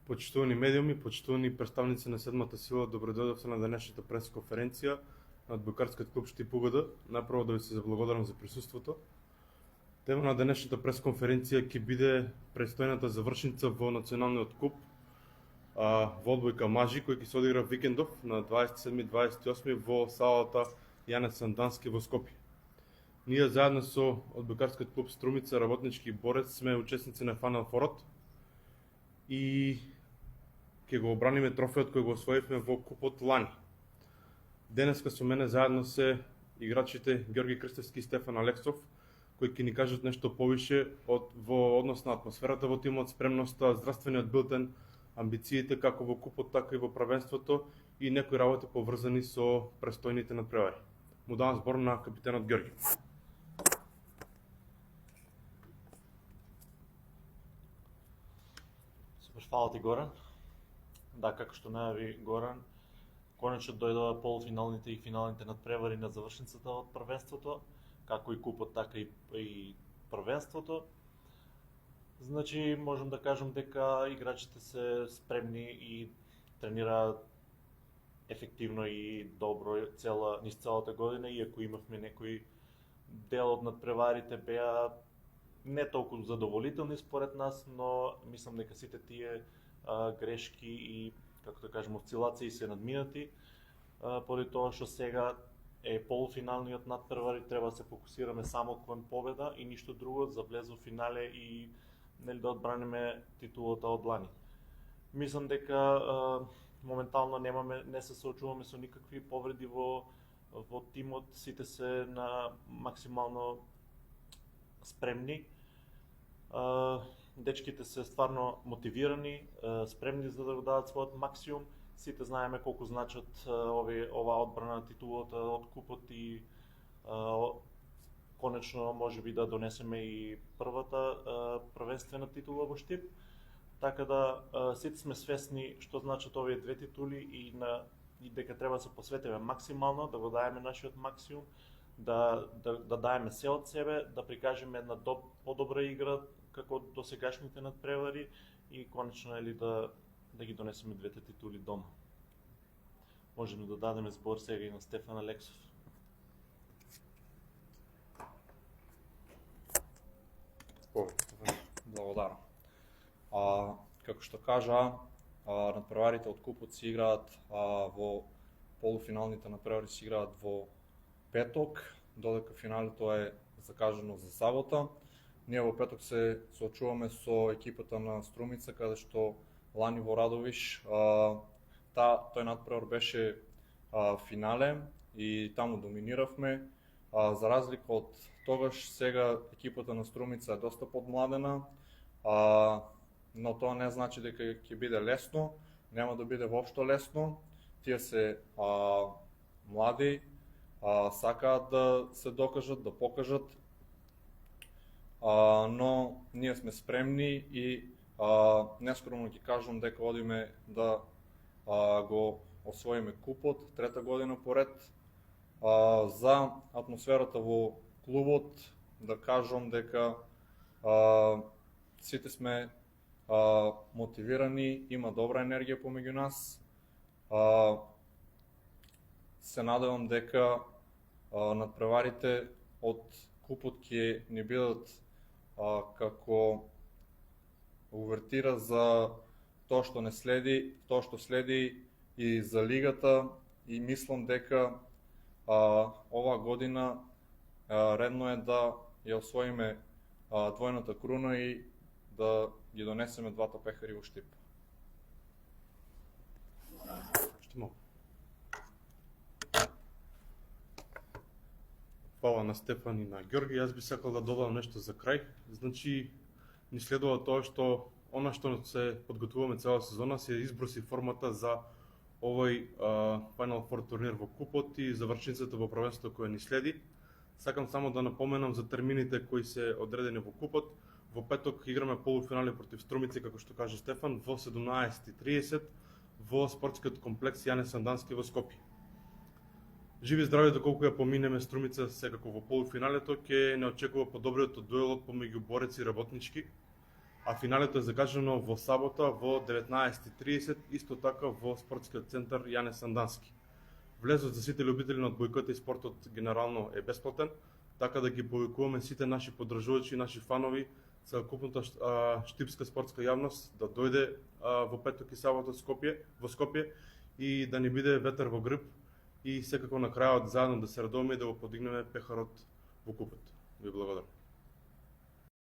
Почитувани медиуми, почитувани представници на седмата сила, добродојдовте на денешната пресконференција на Одбојкарскиот клуб Штип УГД. Најпрво да ви се заблагодарам за присуството. Тема на денешната пресконференција ќе биде престојната завршница во националниот куп во одбојка мажи, кој ќе се одигра викендов на 27-28 во салата Јане Сандански во Скопје. Ние заедно со Одбојкарскиот клуб Струмица, работнички борец, сме учесници на Final Four и ќе го обраниме трофеот кој го освоивме во купот лани. Денеска со мене заедно се играчите Ѓорги Крстевски и Стефан Алексов, кои ќе ни кажат нешто повише во однос на атмосферата во тимот, спремноста, здравствениот билтен, амбициите како во купот, така и во правенството и некои работи поврзани со престојните надпревари. Му давам збор на капитенот Ѓорги. Супер, фала ти, Горан. Да, како што најави Горан, конечно дојдоа полуфиналните и финалните надпревари на завршницата од првенството, како и купот, така и првенството. Значи, можам да кажам дека играчите се спремни и тренираат ефективно и добро низ целата година, иако имавме некои дел од надпреварите беа не толку задоволителни според нас, но мислам дека сите тие грешки и, како да кажем, осцилации се надминати, поради тоа што сега е полуфиналниот надпревар и треба да се фокусираме само кон победа и ништо друго за влез во финале и да одбраниме титулата од лани. Мислам дека моментално не се соочуваме со никакви повреди во тимот, сите се на максимално спремни. Дечките се стварно мотивирани, спремни за да го дадат својот максимум. Сите знаеме колку значат оваа одбрана на титулата од купот и конечно можеби да донесеме и првата првенствена титула во Штип. Така да сите сме свесни што значат овие две титули и дека треба да се посветиме максимално, да го даеме нашиот максимум, да даеме се од себе, да прикажеме една подобра игра како досегашните надпревари и конечно да ги донесеме двете титули дома. Можеме да дадеме збор сега и на Стефан Алексов. Благодарам. Како што кажа, надпреварите од купот се играат во полуфиналните надпревари се играат во петок, додека финалето е закажано за сабота. Ние во петок се соочуваме со екипата на Струмица, каде што лани во Радовиш тој надпревар беше финале и таму доминиравме. За разлика од тогаш, сега екипата на Струмица е доста подмладена, но тоа не значи дека ќе биде лесно, нема да биде воопшто лесно. Тие се млади, сакаат да се докажат, да покажат, но ние сме спремни и нескромно ќе кажам дека одиме да го освоиме купот трета година поред. За атмосферата во клубот да кажам дека сите сме мотивирани, има добра енергија помеѓу нас. Се надевам дека надпреварите од купот ќе ни бидат како увертира за тоа што следи и за лигата, и мислам дека оваа година редно е да ја освоиме двојната круна и да ги донесеме двата пехари во Штип. Фала на Стефан и на Ѓорги. Јас би сакал да додадам нешто за крај. Значи, ни следува тоа што она што се подготвуваме цела сезона се изброси формата за овој Final Four турнир во купот и завршницата во првенството кој ни следи. Сакам само да напоменам за термините кои се одредени во купот. Во петок играме полуфинали против Струмици, како што каже Стефан, во 17:30 во спортскиот комплекс Јане Сандански во Скопје. Живи здрави доколку ја поминеме Струмица секако во полуфиналето, ќе не очекува подобриот од дуелот помеѓу борец и работнички. а финалето е закажано во сабота во 19:30, исто така во спортскиот центар Јане Сандански. Влезот за сите љубители на одбојката и спортот генерално е бесплатен, така да ги повикуваме сите наши поддржувачи, наши фанови, целокупната штипска спортска јавност да дојде во петок и сабота во Скопје и да ни биде ветер во грб и секако на крајот заедно да се радуваме и да го подигнеме пехарот во купот. Ви благодарам.